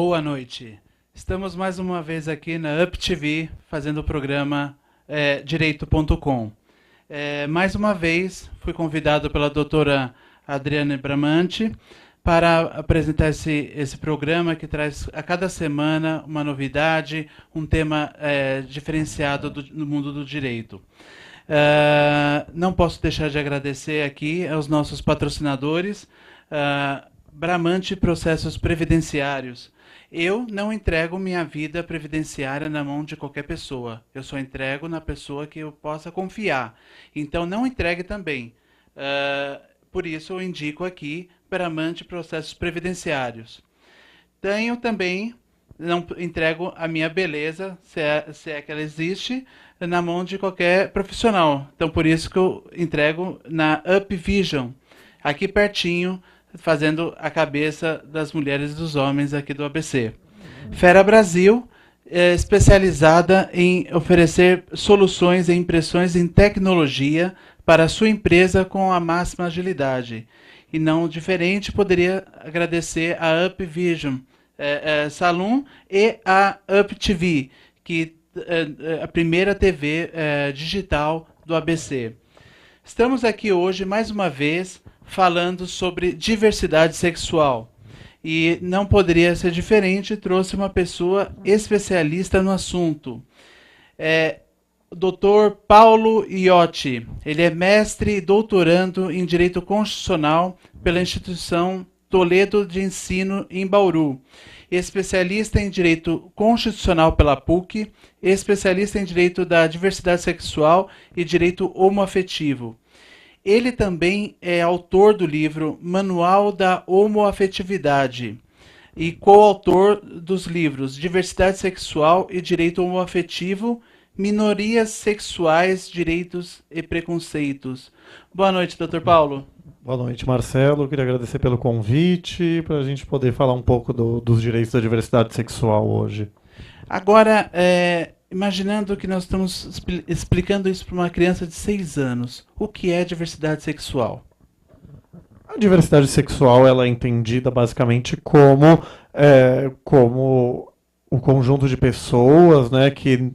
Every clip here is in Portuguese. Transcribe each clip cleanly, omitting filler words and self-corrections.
Boa noite. Estamos mais uma vez aqui na UpTV fazendo o programa Direito.com. Mais uma vez fui convidado pela doutora Adriane Bramante para apresentar esse programa que traz a cada semana uma novidade, um tema diferenciado no mundo do direito. Não posso deixar de agradecer aqui aos nossos patrocinadores, Bramante Processos Previdenciários. Eu não entrego minha vida previdenciária na mão de qualquer pessoa. Eu só entrego na pessoa que eu possa confiar. Então, não entregue também. Por isso, eu indico aqui Bramante Processos Previdenciários. Tenho também, não entrego a minha beleza, se é que ela existe, na mão de qualquer profissional. Então, por isso que eu entrego na UpVision, aqui pertinho, fazendo a cabeça das mulheres e dos homens aqui do ABC. Fera Brasil é especializada em oferecer soluções e impressões em tecnologia para a sua empresa com a máxima agilidade. E não diferente, poderia agradecer a UpVision Salon e a UpTV, que é a primeira TV digital do ABC. Estamos aqui hoje, mais uma vez, falando sobre diversidade sexual. E não poderia ser diferente, trouxe uma pessoa especialista no assunto. O Dr. Paulo Iotti. Ele é mestre e doutorando em Direito Constitucional pela Instituição Toledo de Ensino em Bauru. Especialista em Direito Constitucional pela PUC, especialista em Direito da Diversidade Sexual e Direito Homoafetivo. Ele também é autor do livro Manual da Homoafetividade e coautor dos livros Diversidade Sexual e Direito Homoafetivo, Minorias Sexuais, Direitos e Preconceitos. Boa noite, Dr. Paulo. Boa noite, Marcelo. Queria agradecer pelo convite para a gente poder falar um pouco dos direitos da diversidade sexual hoje. Agora, imaginando que nós estamos explicando isso para uma criança de 6 anos, o que é diversidade sexual? A diversidade sexual ela é entendida basicamente como um conjunto de pessoas, né, que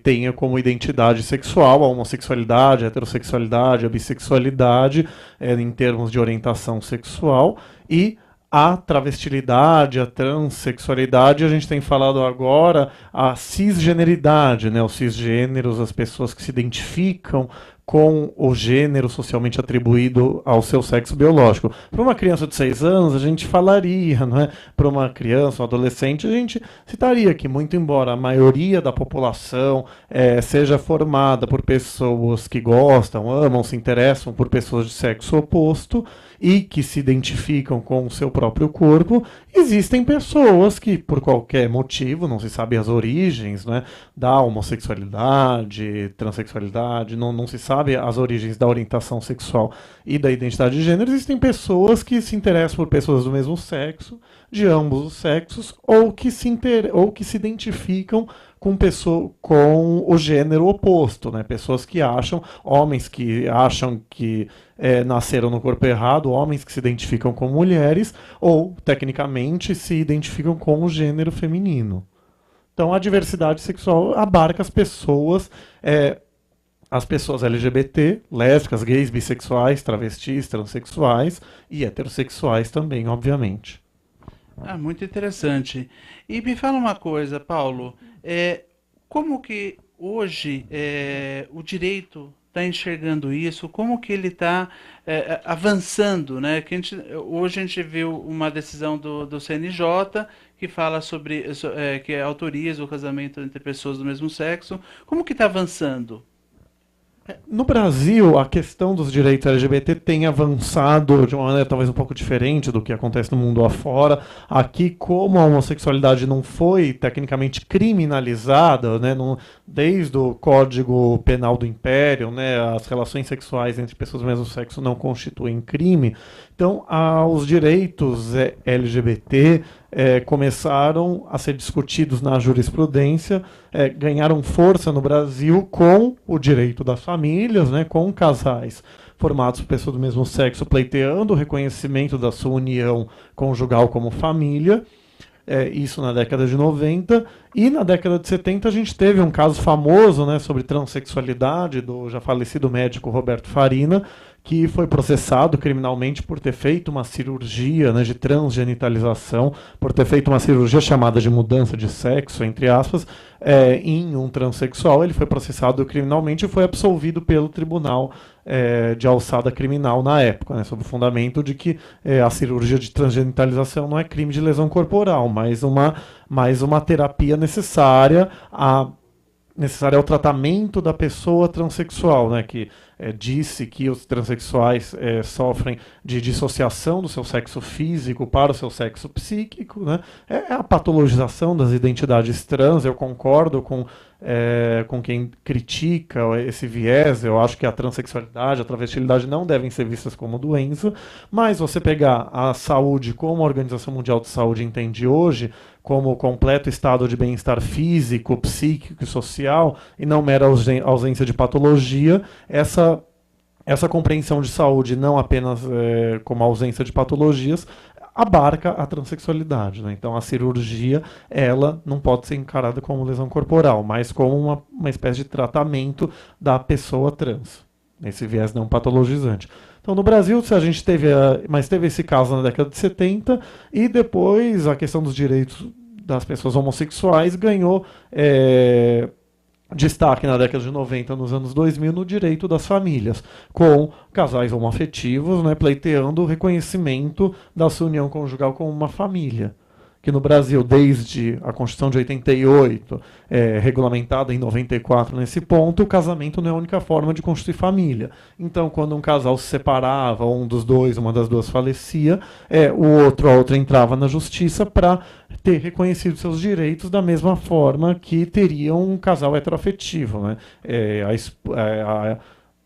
tenha como identidade sexual a homossexualidade, a heterossexualidade, a bissexualidade, em termos de orientação sexual, e a travestilidade, a transexualidade, a gente tem falado agora a cisgeneridade, né? Os cisgêneros, as pessoas que se identificam com o gênero socialmente atribuído ao seu sexo biológico. Para uma criança de 6 anos, a gente falaria, não é? Para uma criança, um adolescente, a gente citaria que, muito embora a maioria da população seja formada por pessoas que gostam, amam, se interessam por pessoas de sexo oposto e que se identificam com o seu próprio corpo, existem pessoas que, por qualquer motivo, não se sabe as origens, né, da homossexualidade, transexualidade, não se sabe as origens da orientação sexual e da identidade de gênero, existem pessoas que se interessam por pessoas do mesmo sexo, de ambos os sexos, ou que se identificam com o gênero oposto, né? Pessoas que acham, homens que acham que nasceram no corpo errado, homens que se identificam com mulheres, ou, tecnicamente, se identificam com o gênero feminino. Então, a diversidade sexual abarca as pessoas LGBT, lésbicas, gays, bissexuais, travestis, transexuais e heterossexuais também, obviamente. Muito interessante. E me fala uma coisa, Paulo, como que hoje o direito está enxergando isso? Como que ele está avançando, né? Hoje a gente viu uma decisão do CNJ que fala sobre que autoriza o casamento entre pessoas do mesmo sexo. Como que está avançando? No Brasil, a questão dos direitos LGBT tem avançado de uma maneira talvez um pouco diferente do que acontece no mundo afora. Aqui, como a homossexualidade não foi tecnicamente criminalizada, né, desde o Código Penal do Império, né, as relações sexuais entre pessoas do mesmo sexo não constituem crime. Então, os direitos LGBT começaram a ser discutidos na jurisprudência, ganharam força no Brasil com o direito das famílias, né, com casais formados por pessoas do mesmo sexo pleiteando o reconhecimento da sua união conjugal como família. Isso na década de 90, e na década de 70 a gente teve um caso famoso, né, sobre transexualidade do já falecido médico Roberto Farina, que foi processado criminalmente por ter feito uma cirurgia, né, de transgenitalização, por ter feito uma cirurgia chamada de mudança de sexo, entre aspas, em um transexual. Ele foi processado criminalmente e foi absolvido pelo tribunal de alçada criminal na época, né, sob o fundamento de que a cirurgia de transgenitalização não é crime de lesão corporal, mas uma terapia necessária ao tratamento da pessoa transexual, né, que disse que os transexuais sofrem de dissociação do seu sexo físico para o seu sexo psíquico, né, a patologização das identidades trans. Eu concordo com quem critica esse viés. Eu acho que a transexualidade, a travestilidade não devem ser vistas como doença, mas você pegar a saúde como a Organização Mundial de Saúde entende hoje, como o completo estado de bem-estar físico, psíquico e social, e não mera ausência de patologia, essa compreensão de saúde não apenas como ausência de patologias, abarca a transexualidade, né? Então a cirurgia, ela não pode ser encarada como lesão corporal, mas como uma espécie de tratamento da pessoa trans, esse viés não patologizante. Então, no Brasil, a gente teve esse caso na década de 70, e depois a questão dos direitos das pessoas homossexuais ganhou destaque na década de 90, nos anos 2000, no direito das famílias, com casais homoafetivos, né, pleiteando o reconhecimento da sua união conjugal como uma família. Que no Brasil, desde a Constituição de 88, regulamentada em 94 nesse ponto, o casamento não é a única forma de constituir família. Então, quando um casal se separava, ou uma das duas falecia, a outra entrava na justiça para ter reconhecido seus direitos da mesma forma que teria um casal heteroafetivo, né?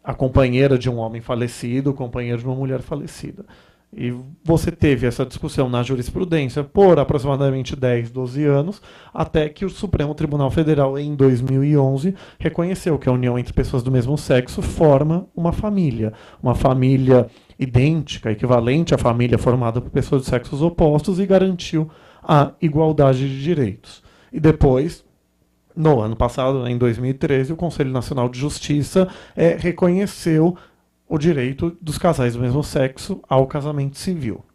A companheira de um homem falecido, o companheiro de uma mulher falecida. E você teve essa discussão na jurisprudência por aproximadamente 10, 12 anos, até que o Supremo Tribunal Federal, em 2011, reconheceu que a união entre pessoas do mesmo sexo forma uma família idêntica, equivalente à família formada por pessoas de sexos opostos, e garantiu a igualdade de direitos. E depois, no ano passado, em 2013, o Conselho Nacional de Justiça reconheceu o direito dos casais do mesmo sexo ao casamento civil.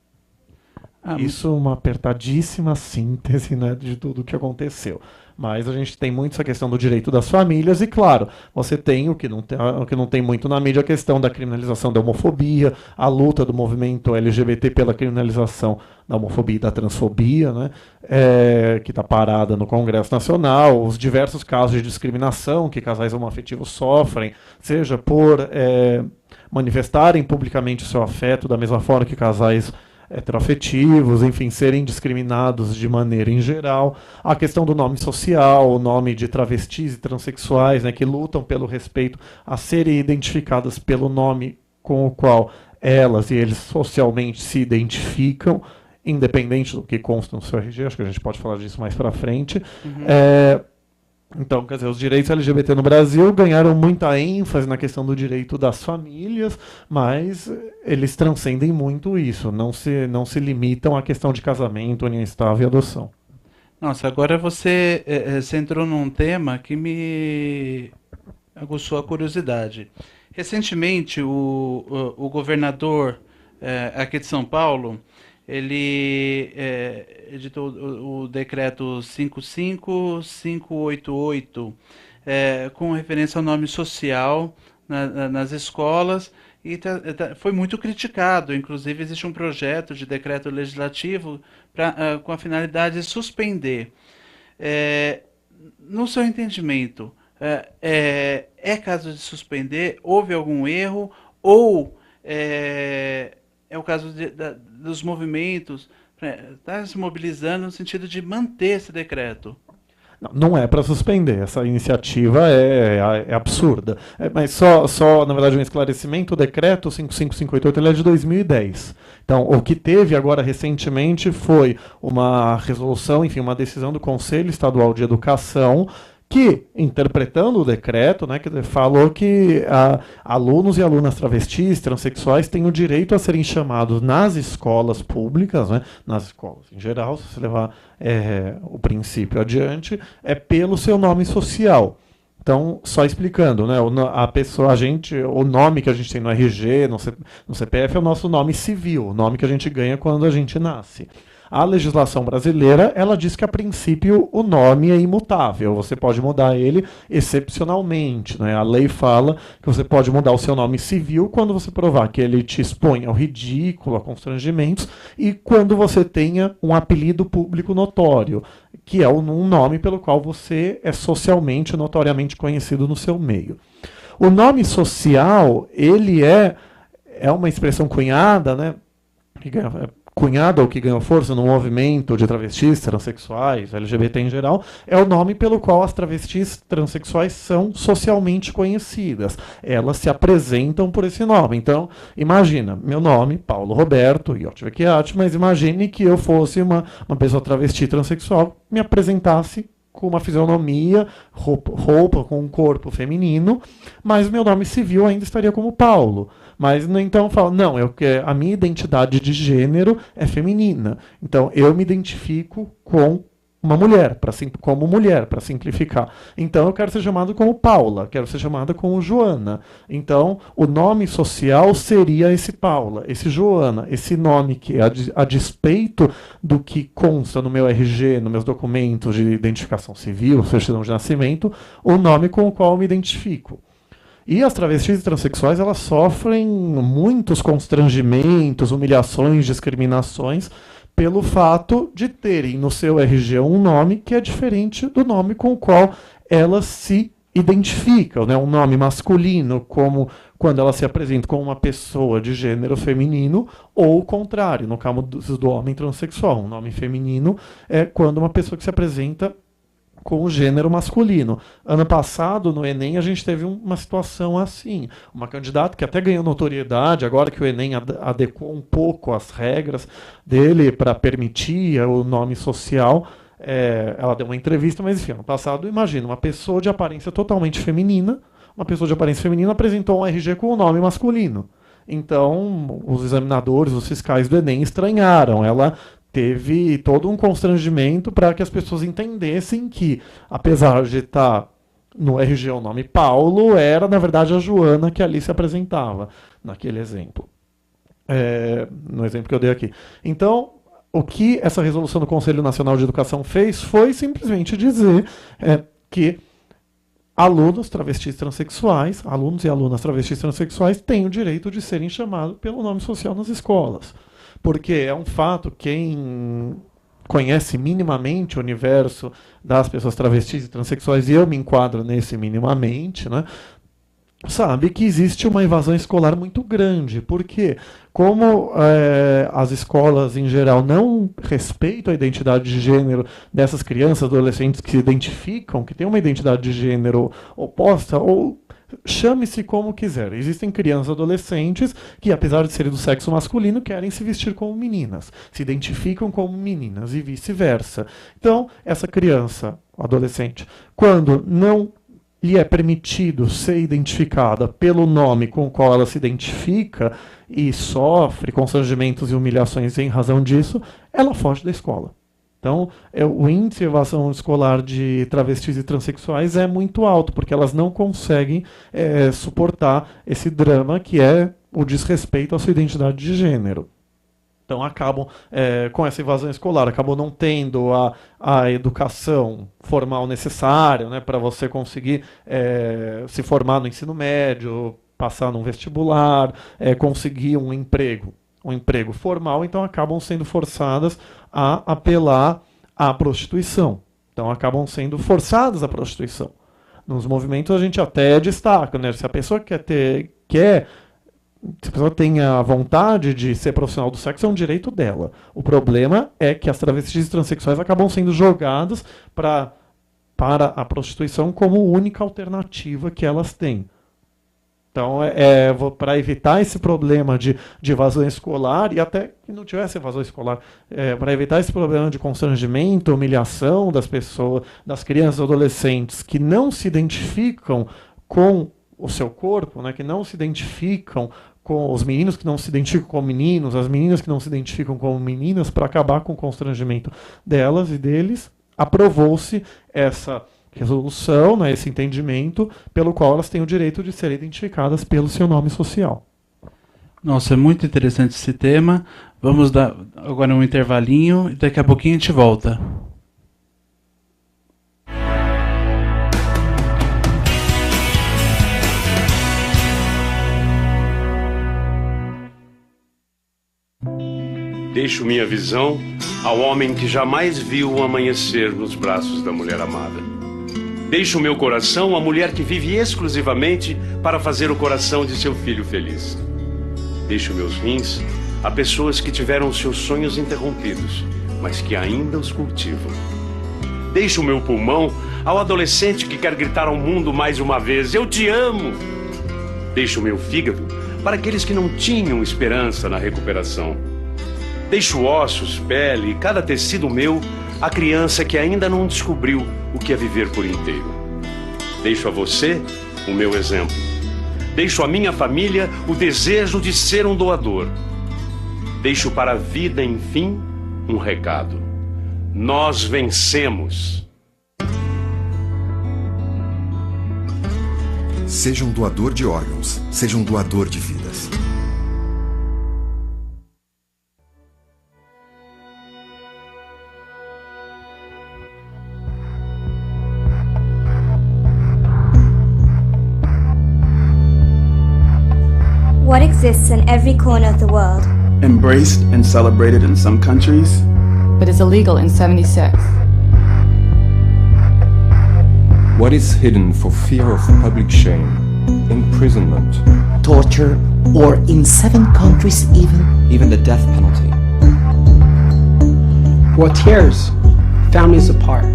Isso é uma apertadíssima síntese, né, de tudo o que aconteceu. Mas a gente tem muito essa questão do direito das famílias, e claro, você tem o que não tem muito na mídia, a questão da criminalização da homofobia, a luta do movimento LGBT pela criminalização da homofobia e da transfobia, né, que está parada no Congresso Nacional, os diversos casos de discriminação que casais homoafetivos sofrem, seja por manifestarem publicamente o seu afeto da mesma forma que casais heteroafetivos, enfim, serem discriminados de maneira em geral. A questão do nome social, o nome de travestis e transexuais, né, que lutam pelo respeito a serem identificadas pelo nome com o qual elas e eles socialmente se identificam, independente do que consta no seu RG. Acho que a gente pode falar disso mais para frente. Então, quer dizer, os direitos LGBT no Brasil ganharam muita ênfase na questão do direito das famílias, mas eles transcendem muito isso, não se limitam à questão de casamento, união estável e adoção. Nossa, agora você entrou num tema que me aguçou a curiosidade. Recentemente, o governador aqui de São Paulo, ele editou o decreto 55588, com referência ao nome social nas escolas, e foi muito criticado. Inclusive, existe um projeto de decreto legislativo com a finalidade de suspender. No seu entendimento, é caso de suspender? Houve algum erro? Ou é o caso dos movimentos, está se mobilizando no sentido de manter esse decreto? Não é para suspender, essa iniciativa é absurda. Mas na verdade, um esclarecimento, o decreto 55588 ele é de 2010. Então, o que teve agora recentemente foi uma resolução, enfim, uma decisão do Conselho Estadual de Educação, que, interpretando o decreto, né, que falou que alunos e alunas travestis, transexuais têm o direito a serem chamados nas escolas públicas, né, nas escolas em geral, se você levar o princípio adiante, pelo seu nome social. Então, só explicando, né, o nome que a gente tem no RG, no CPF, é o nosso nome civil, o nome que a gente ganha quando a gente nasce. A legislação brasileira, ela diz que, a princípio, o nome é imutável. Você pode mudar ele excepcionalmente, né? A lei fala que você pode mudar o seu nome civil quando você provar que ele te expõe ao ridículo, a constrangimentos, e quando você tenha um apelido público notório, que é um nome pelo qual você é socialmente, notoriamente conhecido no seu meio. O nome social, ele é uma expressão cunhada, né? Cunhada ou que ganhou força no movimento de travestis, transexuais, LGBT em geral, é o nome pelo qual as travestis transexuais são socialmente conhecidas. Elas se apresentam por esse nome. Então, imagina, meu nome, Paulo Roberto Iotvechiati, mas imagine que eu fosse uma pessoa travesti transexual, me apresentasse com uma fisionomia, roupa com um corpo feminino, mas meu nome civil ainda estaria como Paulo. Mas então fala, não, a minha identidade de gênero é feminina. Então eu me identifico com uma mulher, como mulher, para simplificar. Então eu quero ser chamado como Paula, quero ser chamada como Joana. Então o nome social seria esse Paula, esse Joana, esse nome que, a despeito do que consta no meu RG, nos meus documentos de identificação civil, certidão de nascimento, o nome com o qual eu me identifico. E as travestis e transexuais, elas sofrem muitos constrangimentos, humilhações, discriminações, pelo fato de terem no seu RG um nome que é diferente do nome com o qual elas se identificam, né? Um nome masculino, como quando elas se apresentam como uma pessoa de gênero feminino, ou o contrário, no caso do homem transexual. Um nome feminino é quando uma pessoa que se apresenta com o gênero masculino. Ano passado, no Enem, a gente teve uma situação assim. Uma candidata que até ganhou notoriedade, agora que o Enem adequou um pouco as regras dele para permitir o nome social, ela deu uma entrevista, mas enfim, ano passado, imagina, uma pessoa de aparência totalmente feminina, apresentou um RG com o nome masculino. Então, os examinadores, os fiscais do Enem estranharam. Ela teve todo um constrangimento para que as pessoas entendessem que, apesar de estar no RG o nome Paulo, era, na verdade, a Joana que ali se apresentava, naquele exemplo. No exemplo que eu dei aqui. Então, o que essa resolução do Conselho Nacional de Educação fez foi simplesmente dizer que alunos travestis transexuais, alunos e alunas travestis transexuais têm o direito de serem chamados pelo nome social nas escolas. Porque é um fato, quem conhece minimamente o universo das pessoas travestis e transexuais, e eu me enquadro nesse minimamente, né, sabe que existe uma evasão escolar muito grande. Porque, como as escolas em geral não respeitam a identidade de gênero dessas crianças, adolescentes que se identificam, que têm uma identidade de gênero oposta, ou chame-se como quiser. Existem crianças e adolescentes que, apesar de serem do sexo masculino, querem se vestir como meninas, se identificam como meninas e vice-versa. Então, essa criança, adolescente, quando não lhe é permitido ser identificada pelo nome com o qual ela se identifica e sofre constrangimentos e humilhações em razão disso, ela foge da escola. Então, o índice de evasão escolar de travestis e transexuais é muito alto, porque elas não conseguem suportar esse drama que é o desrespeito à sua identidade de gênero. Então, acabam com essa evasão escolar, acabam não tendo a educação formal necessária, né, para você conseguir se formar no ensino médio, passar num vestibular, conseguir um emprego formal, então acabam sendo forçadas a apelar à prostituição. Então acabam sendo forçadas à prostituição. Nos movimentos a gente até destaca, né? Se a pessoa se a pessoa tem a vontade de ser profissional do sexo, é um direito dela. O problema é que as travestis e transexuais acabam sendo jogadas para para a prostituição como única alternativa que elas têm. Então, para evitar esse problema de evasão escolar, e até que não tivesse evasão escolar, para evitar esse problema de constrangimento, humilhação das pessoas, das crianças e adolescentes que não se identificam com o seu corpo, né, que não se identificam com os meninos que não se identificam com meninos, as meninas que não se identificam com meninas, para acabar com o constrangimento delas e deles, aprovou-se essa resolução, né, esse entendimento, pelo qual elas têm o direito de serem identificadas pelo seu nome social. Nossa, é muito interessante esse tema. Vamos dar agora um intervalinho e daqui a pouquinho a gente volta. Deixo minha visão ao homem que jamais viu o amanhecer nos braços da mulher amada. Deixo meu coração à mulher que vive exclusivamente para fazer o coração de seu filho feliz. Deixo meus rins a pessoas que tiveram seus sonhos interrompidos, mas que ainda os cultivam. Deixo meu pulmão ao adolescente que quer gritar ao mundo mais uma vez: eu te amo! Deixo meu fígado para aqueles que não tinham esperança na recuperação. Deixo ossos, pele e cada tecido meu à criança que ainda não descobriu o que é viver por inteiro. Deixo a você o meu exemplo. Deixo à minha família o desejo de ser um doador. Deixo para a vida, enfim, um recado. Nós vencemos. Seja um doador de órgãos, seja um doador de vidas. What exists in every corner of the world? Embraced and celebrated in some countries, but is illegal in 76. What is hidden for fear of public shame, imprisonment, torture, or in 7 countries even the death penalty. What tears families apart?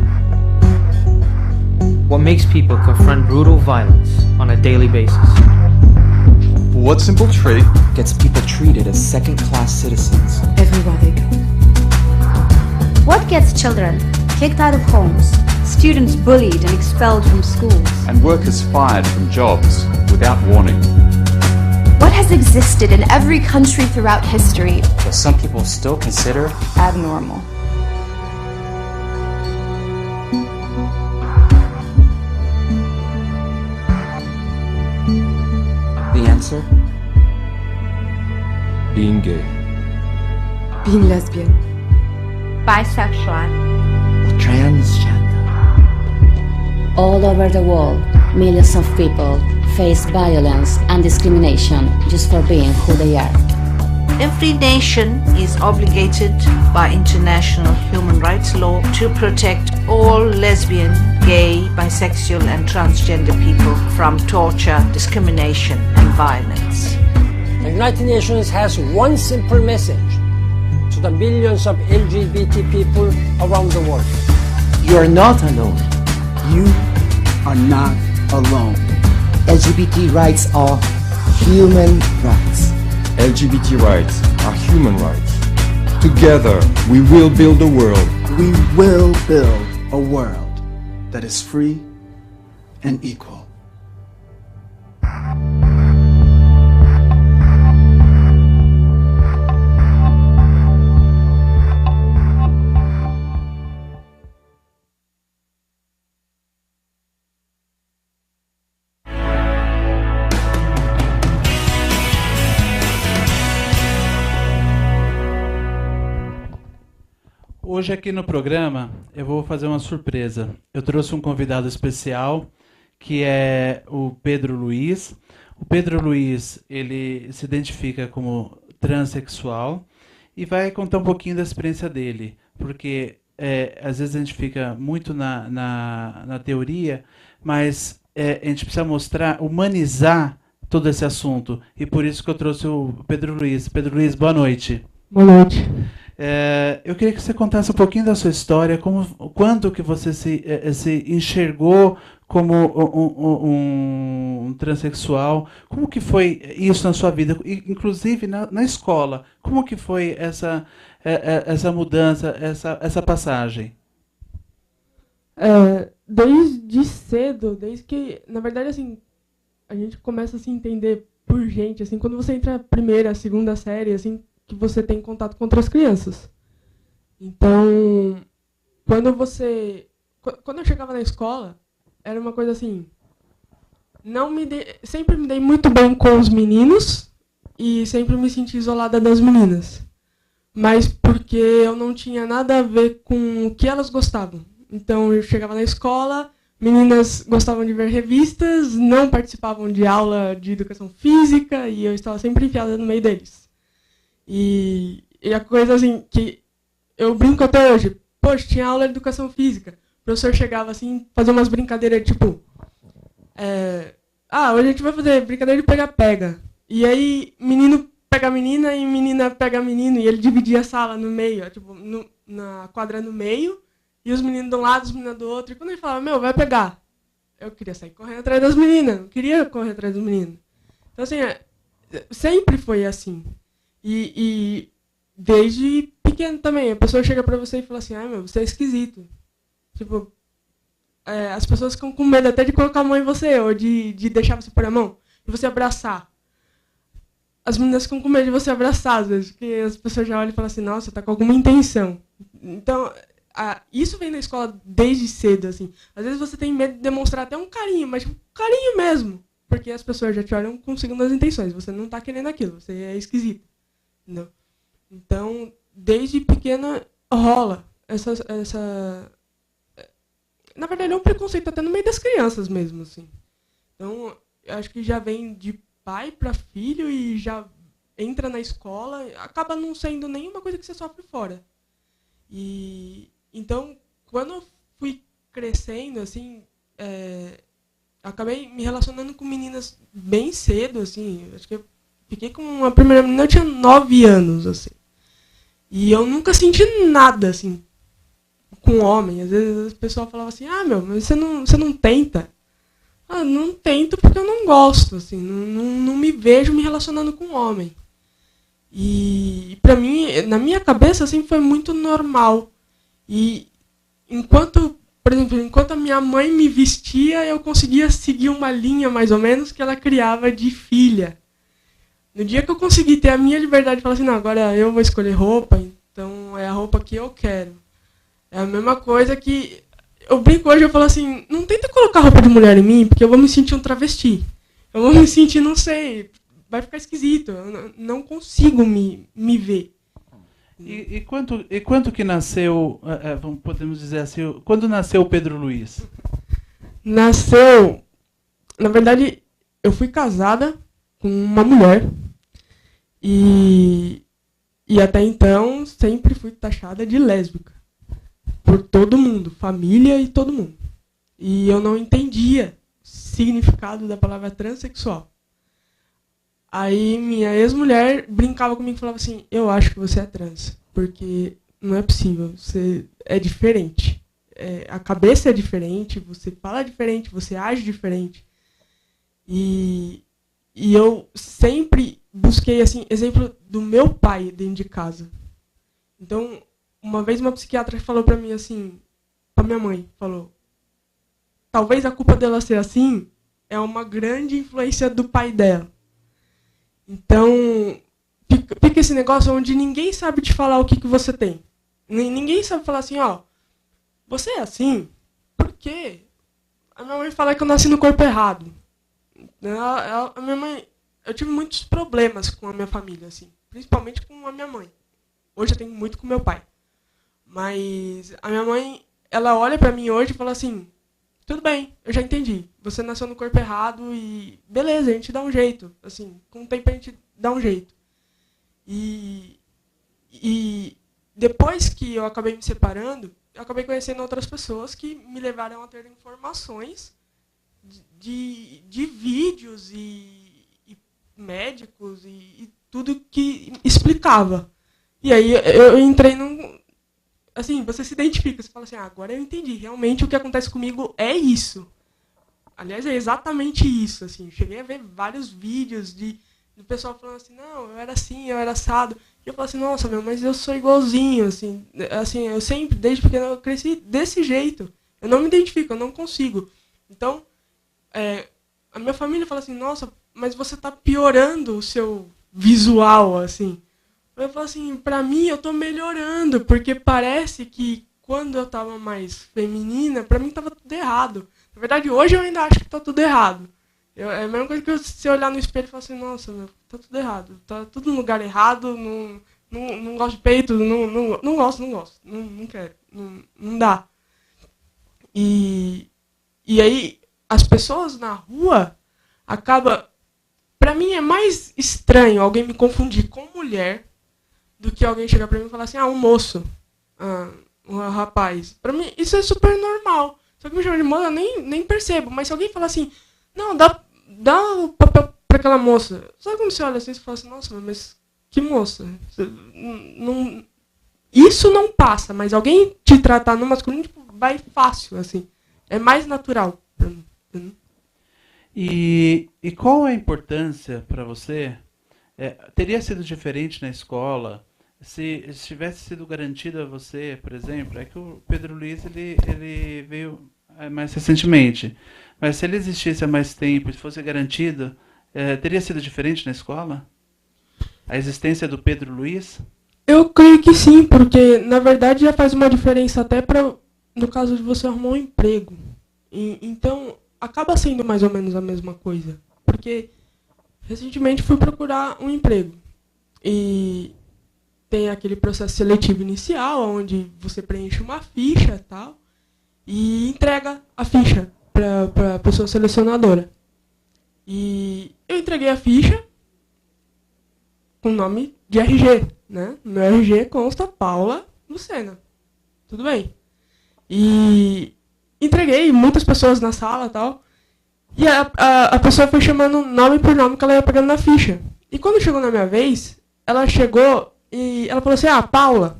What makes people confront brutal violence on a daily basis? What simple trait gets people treated as second-class citizens everywhere they go? What gets children kicked out of homes, students bullied and expelled from schools, and workers fired from jobs without warning? What has existed in every country throughout history, but some people still consider abnormal? The answer? Being gay. Being lesbian. bisexual, or transgender. All over the world, millions of people face violence and discrimination just for being who they are. Every nation is obligated by international human rights law to protect all lesbian, gay, bisexual and transgender people from torture, discrimination and violence. The United Nations has one simple message to the millions of LGBT people around the world. You are not alone. You are not alone. LGBT rights are human rights. LGBT rights are human rights. Together, we will build a world. We will build a world that is free and equal. Hoje aqui no programa eu vou fazer uma surpresa. Eu trouxe um convidado especial que é o Pedro Luiz. O Pedro Luiz, ele se identifica como transexual e vai contar um pouquinho da experiência dele, porque às vezes a gente fica muito na teoria, mas a gente precisa mostrar, humanizar todo esse assunto, e por isso que eu trouxe o Pedro Luiz. Pedro Luiz, boa noite. Boa noite. Eu queria que você contasse um pouquinho da sua história, quando que você se enxergou como um transexual, como que foi isso na sua vida, inclusive na escola, como que foi essa mudança, essa passagem? Desde cedo, desde que, na verdade, assim, a gente começa a se entender por gente, assim, quando você entra na primeira, segunda série, assim, que você tem contato com outras crianças. Então, quando eu chegava na escola, era uma coisa assim, sempre me dei muito bem com os meninos e sempre me senti isolada das meninas. Mas porque eu não tinha nada a ver com o que elas gostavam. Então, eu chegava na escola, meninas gostavam de ver revistas, não participavam de aula de educação física e eu estava sempre enfiada no meio deles. E a coisa assim, que eu brinco até hoje, poxa, tinha aula de educação física, o professor chegava assim, fazia umas brincadeiras tipo, hoje a gente vai fazer brincadeira de pega-pega. E aí, menino pega menina e menina pega menino, e ele dividia a sala no meio, tipo, na quadra no meio, e os meninos de um lado, os meninos do outro, e quando ele falava, vai pegar, eu queria sair correndo atrás das meninas, não queria correr atrás dos meninos. Então assim, sempre foi assim. E desde pequeno também, a pessoa chega pra você e fala assim, você é esquisito. Tipo, as pessoas ficam com medo até de colocar a mão em você, ou de deixar você pôr a mão, e você abraçar. As meninas ficam com medo de você abraçar, às vezes, porque as pessoas já olham e falam assim, nossa, você tá com alguma intenção. Então, isso vem da escola desde cedo, assim. Às vezes você tem medo de demonstrar até um carinho, mas tipo, carinho mesmo. Porque as pessoas já te olham com segundas intenções, você não tá querendo aquilo, você é esquisito. Não. Então, desde pequena rola essa... Na verdade, é um preconceito até no meio das crianças mesmo, assim. Então, eu acho que já vem de pai para filho e já entra na escola, acaba não sendo nenhuma coisa que você sofre fora. E então, quando eu fui crescendo, assim, acabei me relacionando com meninas bem cedo, assim. Acho que eu fiquei com a primeira menina, eu tinha 9 anos, assim. E eu nunca senti nada, assim, com homem. Às vezes o pessoal falava assim, mas você não tenta? Não tento porque eu não gosto, assim, não me vejo me relacionando com homem. E pra mim, na minha cabeça, assim, foi muito normal. E por exemplo, enquanto a minha mãe me vestia, eu conseguia seguir uma linha, mais ou menos, que ela criava de filha. No dia que eu consegui ter a minha liberdade de falar assim, não, agora eu vou escolher roupa, então é a roupa que eu quero. É a mesma coisa que... Eu brinco hoje, eu falo assim, não tenta colocar roupa de mulher em mim, porque eu vou me sentir um travesti. Eu vou me sentir, não sei, vai ficar esquisito. Eu não consigo me ver. E quando que nasceu, podemos dizer assim, quando nasceu o Pedro Luiz? Nasceu... Na verdade, eu fui casada com uma mulher. E até então, sempre fui taxada de lésbica. Por todo mundo, família e todo mundo. E eu não entendia o significado da palavra transexual. Aí minha ex-mulher brincava comigo e falava assim, eu acho que você é trans, porque não é possível, você é diferente. A cabeça é diferente, você fala diferente, você age diferente. E eu sempre busquei assim, exemplo do meu pai dentro de casa. Então, uma vez uma psiquiatra falou pra mim assim, pra minha mãe, falou, talvez a culpa dela ser assim é uma grande influência do pai dela. Então, fica esse negócio onde ninguém sabe te falar o que você tem. Ninguém sabe falar assim, você é assim? Por quê? A minha mãe fala que eu nasci no corpo errado. A minha mãe, eu tive muitos problemas com a minha família, assim, principalmente com a minha mãe. Hoje eu tenho muito com meu pai. Mas a minha mãe, ela olha pra mim hoje e fala assim, tudo bem, eu já entendi. Você nasceu no corpo errado e beleza, a gente dá um jeito. Assim, com o tempo a gente dá um jeito. E depois que eu acabei me separando, eu acabei conhecendo outras pessoas que me levaram a ter informações de vídeos e médicos e tudo que explicava. E aí eu entrei num... Assim, você se identifica, você fala assim, agora eu entendi, realmente o que acontece comigo é isso. Aliás, é exatamente isso, assim. Cheguei a ver vários vídeos do pessoal falando assim, não, eu era assim, eu era assado. E eu falo assim, nossa, mas eu sou igualzinho, assim, eu sempre, desde pequeno, eu cresci desse jeito. Eu não me identifico, eu não consigo. Então, a minha família fala assim, nossa, mas você tá piorando o seu visual, assim. Eu falo assim, pra mim eu tô melhorando, porque parece que quando eu tava mais feminina, pra mim tava tudo errado. Na verdade, hoje eu ainda acho que tá tudo errado. É a mesma coisa que você olhar no espelho e falar assim, nossa, tá tudo errado. Tá tudo no lugar errado, não gosto de peito, não gosto, não quero, não dá. E aí, as pessoas na rua acabam... Pra mim é mais estranho alguém me confundir com mulher do que alguém chegar pra mim e falar assim, um moço, um rapaz. Pra mim, isso é super normal. Se alguém me chama de moça, eu nem percebo. Mas se alguém falar assim, não, dá o papel pra aquela moça. Sabe como você olha assim e fala assim, nossa, mas que moça? Isso não passa, mas alguém te tratar no masculino, tipo, vai fácil, assim. É mais natural pra mim. E qual a importância para você? Teria sido diferente na escola se tivesse sido garantido a você, por exemplo, é que o Pedro Luiz ele veio mais recentemente, mas se ele existisse há mais tempo e fosse garantido, teria sido diferente na escola? A existência do Pedro Luiz? Eu creio que sim, porque na verdade já faz uma diferença até no caso de você arrumar um emprego. Então acaba sendo mais ou menos a mesma coisa, porque recentemente fui procurar um emprego e tem aquele processo seletivo inicial, onde você preenche uma ficha e tal, e entrega a ficha para a pessoa selecionadora. E eu entreguei a ficha com o nome de RG, né? No meu RG consta Paula Lucena. Tudo bem. E entreguei, muitas pessoas na sala e tal, e a pessoa foi chamando nome por nome que ela ia pegando na ficha. E quando chegou na minha vez, ela chegou e ela falou assim, Paula.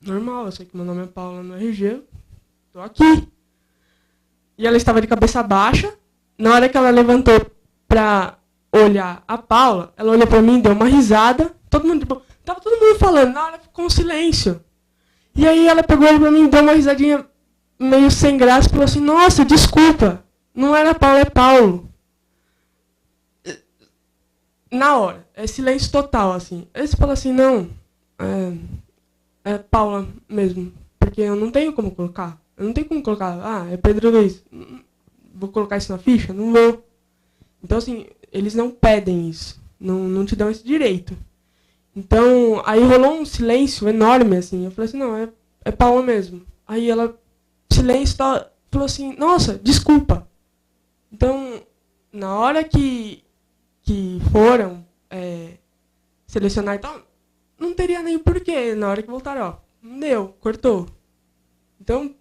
Normal, eu sei que meu nome é Paula no RG, tô aqui. E ela estava de cabeça baixa. Na hora que ela levantou pra olhar a Paula, ela olhou pra mim, deu uma risada. Tava todo mundo falando, na hora ficou um silêncio. E aí ela pegou pra mim, deu uma risadinha meio sem graça, e falou assim, nossa, desculpa, não era Paula, é Paulo. Na hora, é silêncio total, assim. Aí você fala assim, não, é Paula mesmo, porque eu não tenho como colocar. Eu não tenho como colocar, é Pedro Luiz. Vou colocar isso na ficha? Não vou. Então, assim, eles não pedem isso. Não te dão esse direito. Então, aí rolou um silêncio enorme, assim. Eu falei assim, não, é Paula mesmo. Aí ela, silêncio, falou assim, nossa, desculpa. Então, na hora que foram selecionar e tal, não teria nem porquê. Na hora que voltaram, não deu, cortou. Então,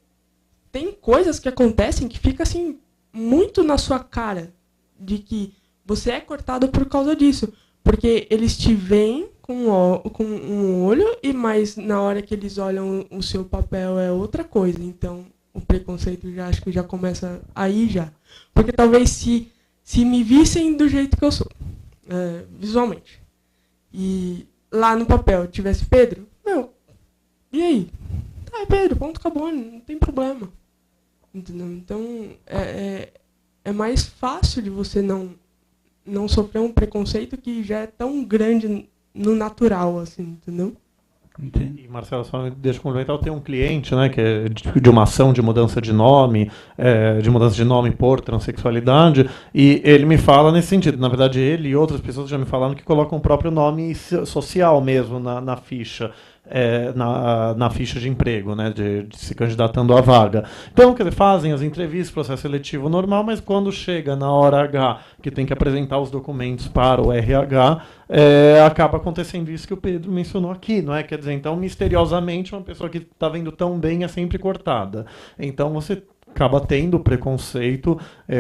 tem coisas que acontecem que fica assim, muito na sua cara, de que você é cortado por causa disso. Porque eles te veem com um olho, mas na hora que eles olham o seu papel é outra coisa. Então, o preconceito acho que já começa aí já. Porque talvez se me vissem do jeito que eu sou, visualmente, e lá no papel tivesse Pedro, e aí? Tá, é Pedro, ponto, acabou, não tem problema. Entendeu? Então, é mais fácil de você não sofrer um preconceito que já é tão grande no natural, assim, entendeu? Entendi. E, Marcelo, só deixa eu complementar, eu tenho um cliente, né, que é de uma ação de mudança de nome por transexualidade, e ele me fala nesse sentido. Na verdade, ele e outras pessoas já me falaram que colocam o próprio nome social mesmo na ficha. Na ficha de emprego, né, de se candidatando à vaga. Então, quer dizer, fazem as entrevistas, processo seletivo normal, mas quando chega na hora H, que tem que apresentar os documentos para o RH, acaba acontecendo isso que o Pedro mencionou aqui, não é? Quer dizer, então, misteriosamente, uma pessoa que está vendo tão bem é sempre cortada. Então, você acaba tendo preconceito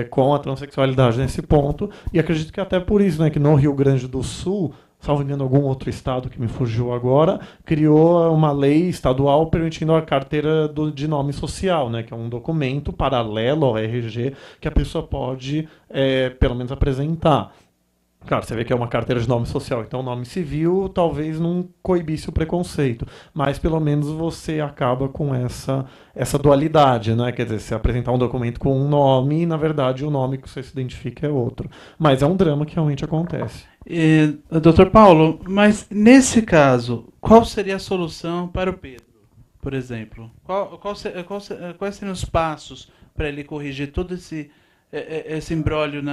com a transexualidade nesse ponto, e acredito que até por isso, né, que no Rio Grande do Sul, salvo engano, algum outro estado que me fugiu agora, criou uma lei estadual permitindo a carteira de nome social, né, que é um documento paralelo ao RG que a pessoa pode, pelo menos, apresentar. Claro, você vê que é uma carteira de nome social, então o nome civil talvez não coibisse o preconceito, mas pelo menos você acaba com essa dualidade, né? Quer dizer, você apresentar um documento com um nome e, na verdade, o nome que você se identifica é outro. Mas é um drama que realmente acontece. Dr. Paulo, mas nesse caso, qual seria a solução para o Pedro, por exemplo? Quais seriam os passos para ele corrigir todo esse imbróglio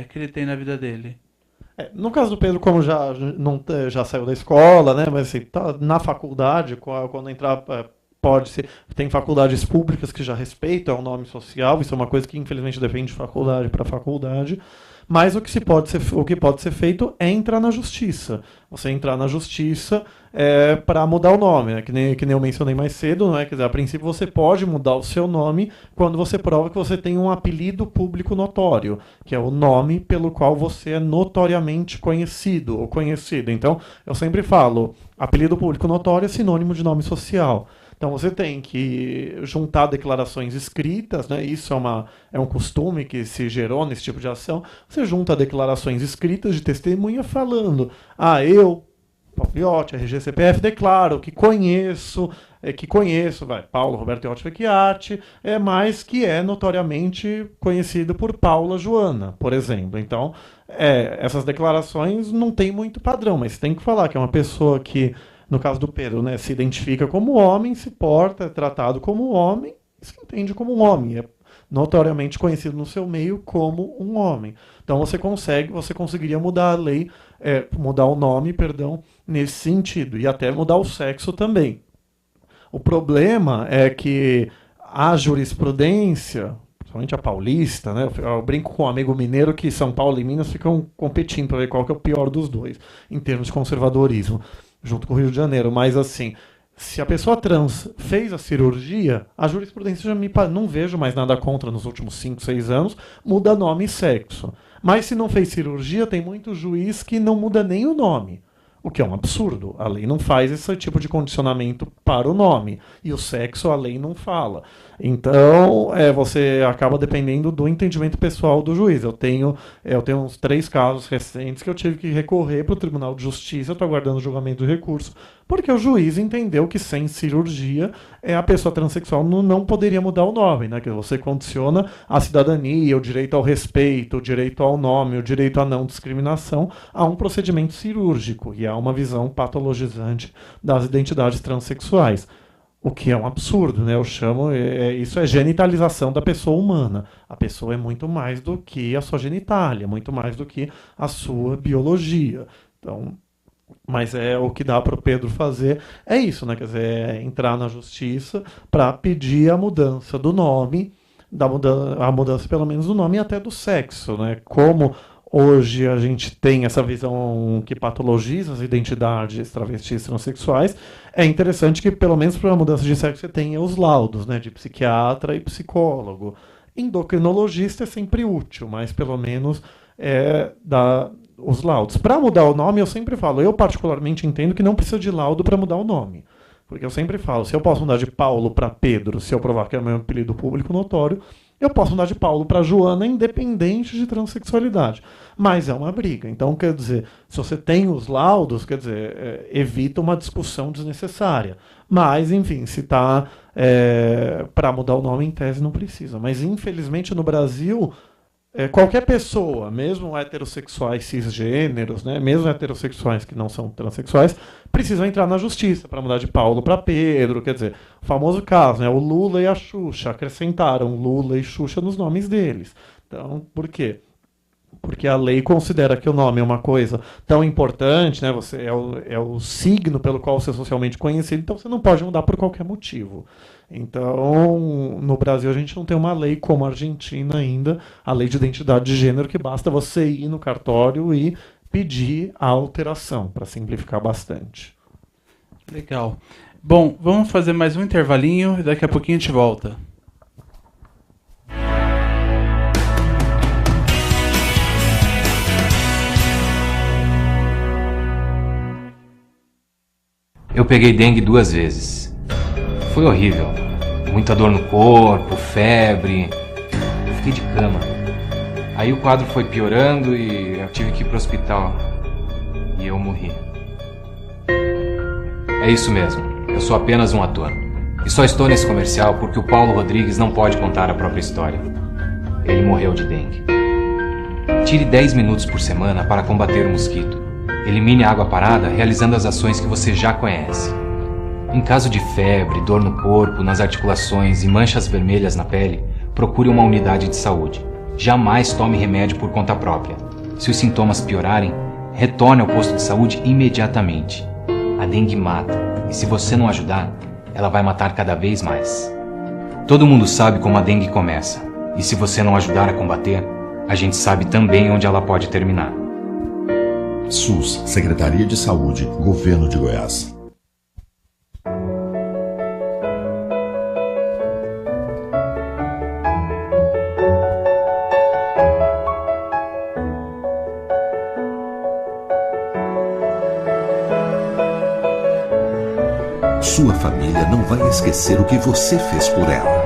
que ele tem na vida dele? No caso do Pedro, como já saiu da escola, né, mas assim, tá na faculdade, quando entrar, pode ser. Tem faculdades públicas que já respeitam o nome social, isso é uma coisa que infelizmente depende de faculdade para faculdade. Mas o que pode ser feito é entrar na justiça. Você entrar na justiça para mudar o nome, né? que nem eu mencionei mais cedo, né? Quer dizer, a princípio você pode mudar o seu nome quando você prova que você tem um apelido público notório, que é o nome pelo qual você é notoriamente conhecido ou conhecida. Então, eu sempre falo, apelido público notório é sinônimo de nome social. Então você tem que juntar declarações escritas, né? Isso é um costume que se gerou nesse tipo de ação. Você junta declarações escritas de testemunha falando: eu, Paulo Iotti, RG CPF, declaro que conheço, Paulo Roberto Iotti Vecchiati, mas que é notoriamente conhecido por Paula Joana, por exemplo. Então, essas declarações não tem muito padrão, mas tem que falar que é uma pessoa que, no caso do Pedro, né, se identifica como homem, se porta, é tratado como homem, se entende como um homem, é notoriamente conhecido no seu meio como um homem. Então você conseguiria mudar a lei, mudar o nome, nesse sentido, e até mudar o sexo também. O problema é que a jurisprudência, principalmente a paulista, né, eu brinco com um amigo mineiro que São Paulo e Minas ficam competindo para ver qual que é o pior dos dois, em termos de conservadorismo, junto com o Rio de Janeiro. Mas assim, se a pessoa trans fez a cirurgia, a jurisprudência não vejo mais nada contra nos últimos 5, 6 anos, muda nome e sexo. Mas se não fez cirurgia, tem muito juiz que não muda nem o nome. O que é um absurdo. A lei não faz esse tipo de condicionamento para o nome. E o sexo a lei não fala. Então, você acaba dependendo do entendimento pessoal do juiz. Eu tenho uns 3 casos recentes que eu tive que recorrer para o Tribunal de Justiça, estou aguardando o julgamento do recurso, porque o juiz entendeu que sem cirurgia a pessoa transexual não poderia mudar o nome, né? Que você condiciona a cidadania, o direito ao respeito, o direito ao nome, o direito à não discriminação a um procedimento cirúrgico, e há uma visão patologizante das identidades transexuais. O que é um absurdo, né? Eu chamo, isso é genitalização da pessoa humana. A pessoa é muito mais do que a sua genitália, muito mais do que a sua biologia. Então, mas o que dá para o Pedro fazer é isso, né? Quer dizer, entrar na justiça para pedir a mudança do nome, a mudança pelo menos do nome e até do sexo, né? Como hoje a gente tem essa visão que patologiza as identidades travestis transexuais, é interessante que pelo menos para a mudança de sexo você tenha os laudos, né, de psiquiatra e psicólogo. Endocrinologista é sempre útil, mas pelo menos os laudos. Para mudar o nome, eu sempre falo, eu particularmente entendo que não precisa de laudo para mudar o nome. Porque eu sempre falo, se eu posso mudar de Paulo para Pedro, se eu provar que é meu apelido público notório, eu posso mudar de Paulo para Joana, independente de transexualidade. Mas é uma briga. Então, quer dizer, se você tem os laudos, quer dizer, evita uma discussão desnecessária. Mas, enfim, se está para mudar o nome, em tese, não precisa. Mas, infelizmente, no Brasil, qualquer pessoa, mesmo heterossexuais cisgêneros, né, mesmo heterossexuais que não são transexuais, precisam entrar na justiça para mudar de Paulo para Pedro. Quer dizer, o famoso caso, né, o Lula e a Xuxa acrescentaram Lula e Xuxa nos nomes deles. Então, por quê? Porque a lei considera que o nome é uma coisa tão importante, né, você é o signo pelo qual você é socialmente conhecido, então você não pode mudar por qualquer motivo. Então, no Brasil a gente não tem uma lei como a Argentina ainda, a lei de identidade de gênero, que basta você ir no cartório e pedir a alteração, para simplificar bastante. Legal. Bom, vamos fazer mais um intervalinho e daqui a pouquinho a gente volta. Eu peguei dengue 2 vezes. Foi horrível. Muita dor no corpo, febre. Eu fiquei de cama. Aí o quadro foi piorando e eu tive que ir pro hospital. E eu morri. É isso mesmo. Eu sou apenas um ator. E só estou nesse comercial porque o Paulo Rodrigues não pode contar a própria história. Ele morreu de dengue. Tire 10 minutos por semana para combater o mosquito. Elimine a água parada realizando as ações que você já conhece. Em caso de febre, dor no corpo, nas articulações e manchas vermelhas na pele, procure uma unidade de saúde. Jamais tome remédio por conta própria. Se os sintomas piorarem, retorne ao posto de saúde imediatamente. A dengue mata, e se você não ajudar, ela vai matar cada vez mais. Todo mundo sabe como a dengue começa, e se você não ajudar a combater, a gente sabe também onde ela pode terminar. SUS, Secretaria de Saúde, Governo de Goiás. Sua família não vai esquecer o que você fez por ela.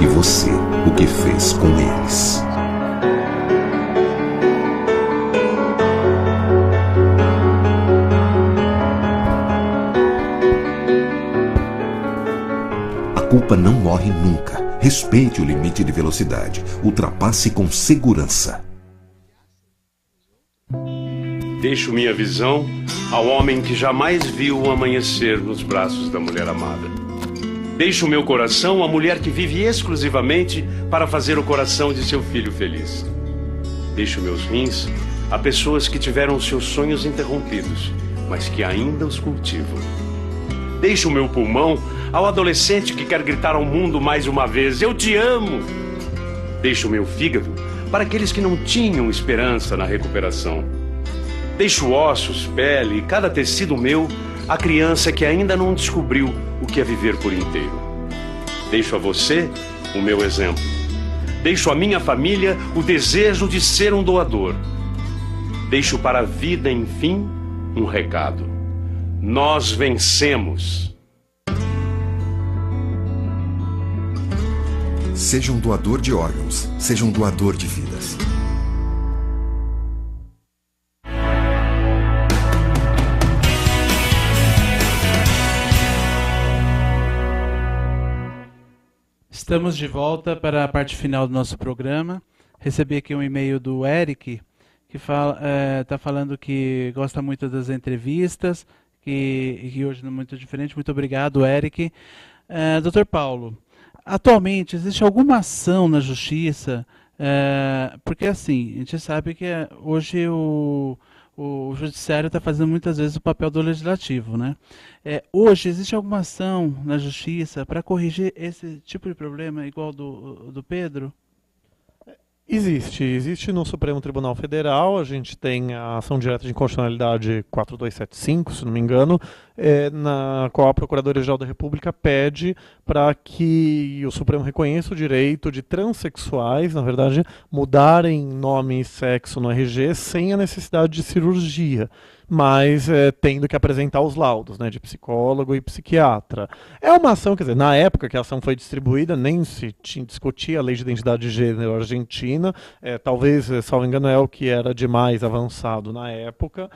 E você, o que fez com eles? A culpa não morre nunca. Respeite o limite de velocidade. Ultrapasse com segurança. Deixo minha visão ao homem que jamais viu o amanhecer nos braços da mulher amada. Deixo meu coração à mulher que vive exclusivamente para fazer o coração de seu filho feliz. Deixo meus rins a pessoas que tiveram seus sonhos interrompidos, mas que ainda os cultivam. Deixo o meu pulmão ao adolescente que quer gritar ao mundo mais uma vez: eu te amo! Deixo o meu fígado para aqueles que não tinham esperança na recuperação. Deixo ossos, pele e cada tecido meu à criança que ainda não descobriu o que é viver por inteiro. Deixo a você o meu exemplo. Deixo à minha família o desejo de ser um doador. Deixo para a vida, enfim, um recado. Nós vencemos. Seja um doador de órgãos, seja um doador de vidas. Estamos de volta para a parte final do nosso programa. Recebi aqui um e-mail do Eric, que está falando que gosta muito das entrevistas, que hoje não é muito diferente. Muito obrigado, Eric. Dr. Paulo, atualmente existe alguma ação na Justiça? Porque assim, a gente sabe que hoje o Judiciário está fazendo muitas vezes o papel do Legislativo, né? Hoje existe alguma ação na Justiça para corrigir esse tipo de problema igual do Pedro? Existe no Supremo Tribunal Federal. A gente tem a ação direta de inconstitucionalidade 4275, se não me engano, na qual a Procuradoria-Geral da República pede para que o Supremo reconheça o direito de transexuais, na verdade, mudarem nome e sexo no RG sem a necessidade de cirurgia, mas tendo que apresentar os laudos, né, de psicólogo e psiquiatra. É uma ação, quer dizer, na época que a ação foi distribuída, nem se discutia a lei de identidade de gênero argentina, talvez, salvo engano, é o que era de mais avançado na época,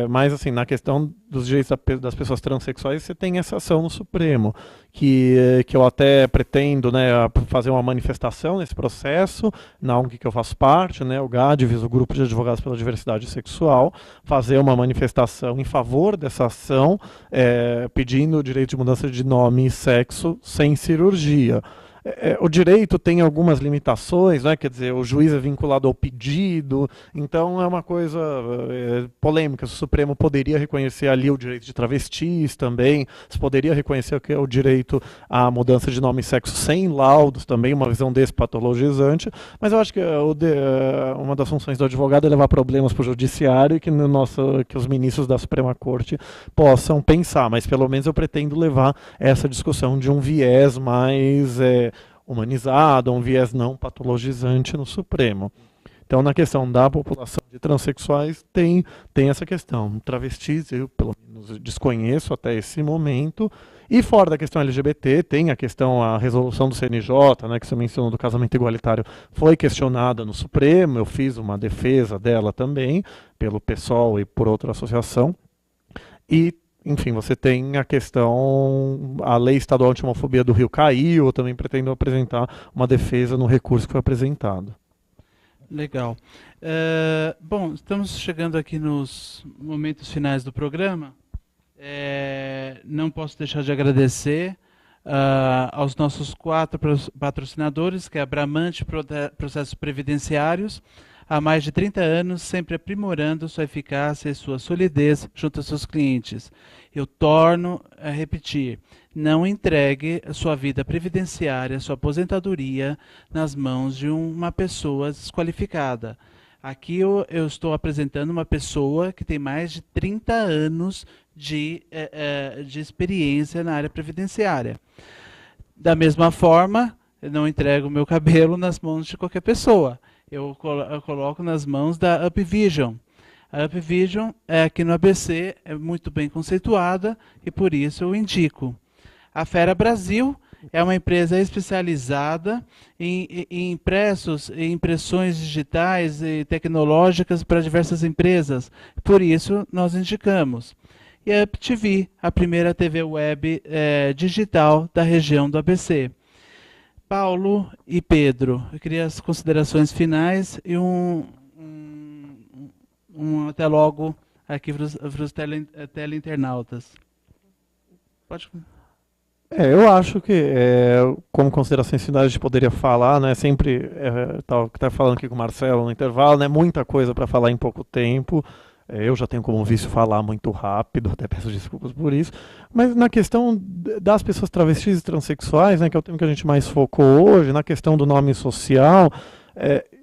mas assim, na questão dos direitos das pessoas transexuais, você tem essa ação no Supremo, que eu até pretendo, né, fazer uma manifestação nesse processo, na ONG que eu faço parte, né, o GADVS, o Grupo de Advogados pela Diversidade Sexual, fazer uma manifestação em favor dessa ação, pedindo o direito de mudança de nome e sexo sem cirurgia. o direito tem algumas limitações, né? Quer dizer, o juiz é vinculado ao pedido, então é uma coisa polêmica. O Supremo poderia reconhecer ali o direito de travestis também, se poderia reconhecer o direito à mudança de nome e sexo sem laudos também, uma visão despatologizante, mas eu acho que uma das funções do advogado é levar problemas para o judiciário e que os ministros da Suprema Corte possam pensar, mas pelo menos eu pretendo levar essa discussão de um viés mais humanizado, um viés não patologizante no Supremo. Então, na questão da população de transexuais, tem essa questão. Travestis, eu pelo menos desconheço até esse momento. E fora da questão LGBT, tem a resolução do CNJ, né, que você mencionou do casamento igualitário, foi questionada no Supremo, eu fiz uma defesa dela também, pelo PSOL e por outra associação. E, enfim, você tem a lei estadual anti-homofobia do Rio caiu, eu também pretendo apresentar uma defesa no recurso que foi apresentado. Legal. Bom, estamos chegando aqui nos momentos finais do programa. Não posso deixar de agradecer aos nossos 4 patrocinadores, que é a Bramante Processos Previdenciários, há mais de 30 anos, sempre aprimorando sua eficácia e sua solidez junto aos seus clientes. Eu torno a repetir, não entregue sua vida previdenciária, sua aposentadoria nas mãos de uma pessoa desqualificada. Aqui eu estou apresentando uma pessoa que tem mais de 30 anos de experiência na área previdenciária. Da mesma forma, eu não entrego o meu cabelo nas mãos de qualquer pessoa. Eu coloco nas mãos da UpVision. A UpVision, aqui no ABC, é muito bem conceituada e por isso eu indico. A Fera Brasil é uma empresa especializada em impressões digitais e tecnológicas para diversas empresas. Por isso, nós indicamos. E a UpTV, a primeira TV web digital da região do ABC. Paulo e Pedro, eu queria as considerações finais e um até logo aqui para os teleinternautas. Pode. Eu acho que, como considerações finais, a gente poderia falar, né? Sempre tá falando aqui com o Marcelo no intervalo, né? Muita coisa para falar em pouco tempo. Eu já tenho como vício falar muito rápido, até peço desculpas por isso. Mas na questão das pessoas travestis e transexuais, né, que é o tema que a gente mais focou hoje, na questão do nome social,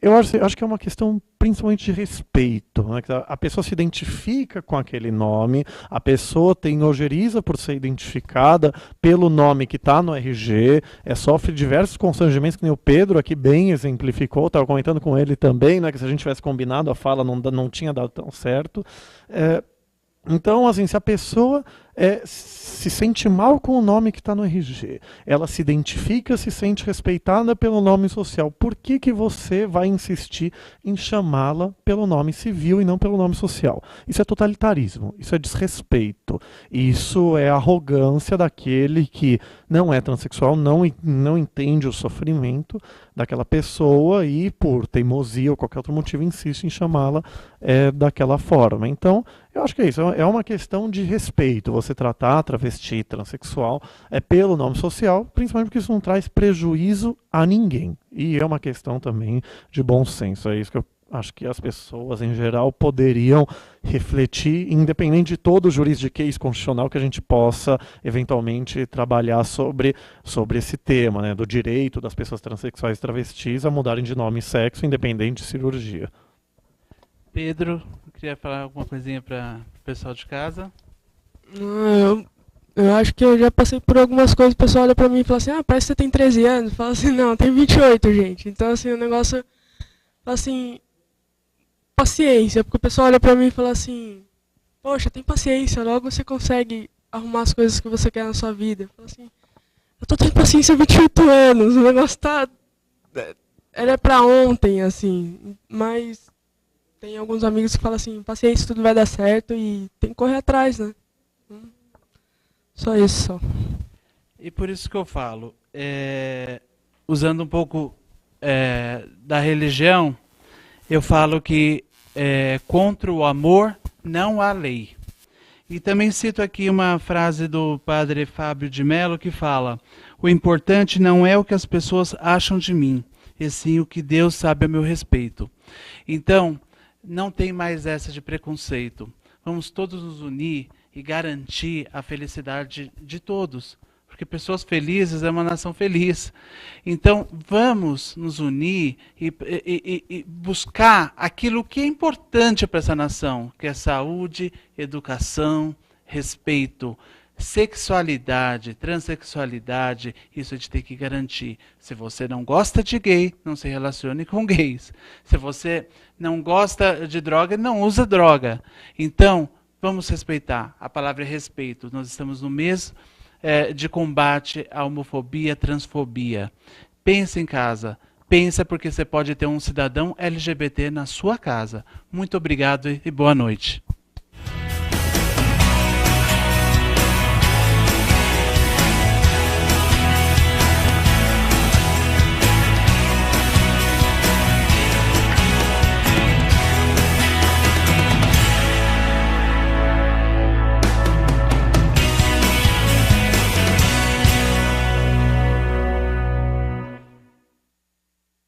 eu acho que é uma questão principalmente de respeito, né? A pessoa se identifica com aquele nome, a pessoa tem ojeriza por ser identificada pelo nome que está no RG, sofre diversos constrangimentos, que nem o Pedro aqui bem exemplificou, estava comentando com ele também, né, que se a gente tivesse combinado a fala não tinha dado tão certo. Então, assim, se a pessoa se sente mal com o nome que está no RG, ela se identifica, se sente respeitada pelo nome social, por que você vai insistir em chamá-la pelo nome civil e não pelo nome social? Isso é totalitarismo, isso é desrespeito, isso é arrogância daquele que não é transexual, não entende o sofrimento daquela pessoa e, por teimosia ou qualquer outro motivo, insiste em chamá-la daquela forma. Então, eu acho que é isso, é uma questão de respeito, você tratar a travesti transexual pelo nome social, principalmente porque isso não traz prejuízo a ninguém. E é uma questão também de bom senso, é isso que eu acho que as pessoas em geral poderiam refletir, independente de todo o juridiquês constitucional que a gente possa eventualmente trabalhar sobre esse tema, né, do direito das pessoas transexuais e travestis a mudarem de nome e sexo, independente de cirurgia. Pedro, queria falar alguma coisinha para o pessoal de casa? Eu acho que eu já passei por algumas coisas, o pessoal olha pra mim e fala assim, parece que você tem 13 anos. Fala assim, não, tem 28, gente. Então, assim, o negócio, assim, paciência, porque o pessoal olha pra mim e fala assim, poxa, tem paciência, logo você consegue arrumar as coisas que você quer na sua vida. Eu falo assim, eu tô tendo paciência há 28 anos, o negócio ele é pra ontem, assim, mas tem alguns amigos que falam assim, paciência, tudo vai dar certo e tem que correr atrás, né? Só isso, só. E por isso que eu falo, usando um pouco da religião, eu falo que contra o amor não há lei. E também cito aqui uma frase do padre Fábio de Mello que fala, O importante não é o que as pessoas acham de mim, e sim o que Deus sabe a meu respeito. Então, não tem mais essa de preconceito. Vamos todos nos unir e garantir a felicidade de todos. Porque pessoas felizes é uma nação feliz. Então, vamos nos unir e buscar aquilo que é importante para essa nação, que é saúde, educação, respeito, sexualidade, transexualidade, isso a gente tem que garantir. Se você não gosta de gay, não se relacione com gays. Se você não gosta de droga, não usa droga. Então, vamos respeitar. A palavra é respeito. Nós estamos no mês de combate à homofobia, transfobia. Pensa em casa. Pensa porque você pode ter um cidadão LGBT na sua casa. Muito obrigado e boa noite.